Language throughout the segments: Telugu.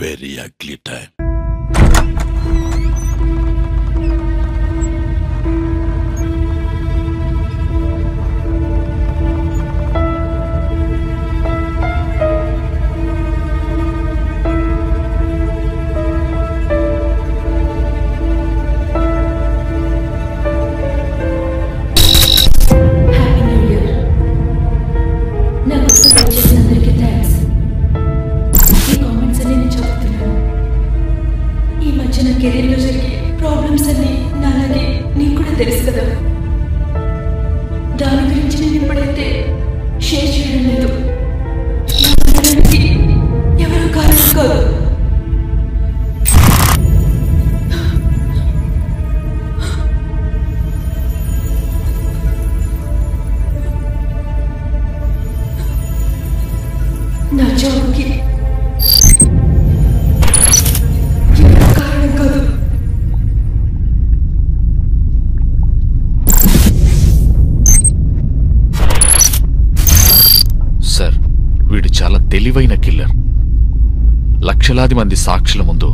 very ugly time. కెరీర్లో జరిగే ప్రాబ్లమ్స్ అన్ని నాలాగే నీకు కూడా తెలుసు కదా. దాని గురించి నేను ఇప్పుడైతే షేర్ చేయడం లేదు. ఎవరో కారణం కాదు. నా జాబ్కి సార్, వీడు చాలా తెలివైన కిల్లర్. లక్షలాది మంది సాక్షుల ముందు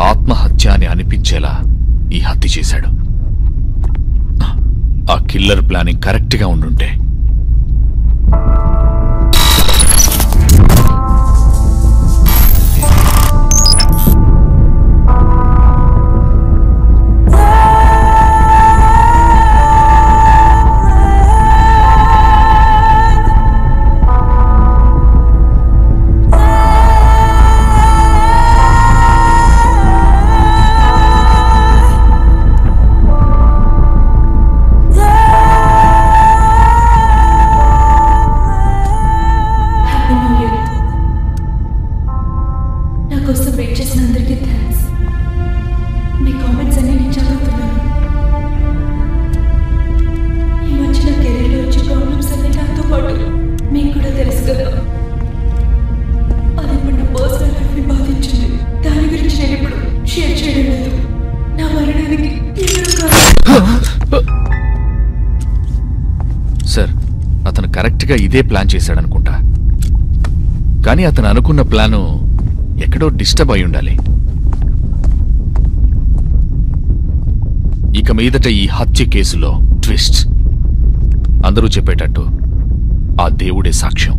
ఆత్మహత్య అని అనిపించేలా ఈ హత్య చేశాడు. ఆ కిల్లర్ ప్లానింగ్ కరెక్ట్గా ఉండుంటే కోసం వెయిట్ చేసిన అందరికీ థ్యాంక్స్. మీ కామెంట్స్ అన్ని నేను చదువుతున్నాను. ఈ మధ్య నా కెరీర్లో వచ్చే ప్రాబ్లమ్స్ అన్ని నాతో పాటు మీకు కూడా తెలుసు కదా. అది ఇప్పుడు నా పర్సనల్ లైఫ్ని బాధించింది. దాని గురించి నేను ఇప్పుడు షేర్ చేయడం లేదు. నా మరణానికి సార్, అతను కరెక్ట్గా ఇదే ప్లాన్ చేశాడనుకుంటా. కానీ అతను అనుకున్న ప్లాను ఎక్కడో డిస్టర్బ్ అయి ఉండాలి. ఇక మీదట ఈ హత్య కేసులో ట్విస్ట్ అందరూ చెప్పేటట్టు ఆ దేవుడే సాక్ష్యం.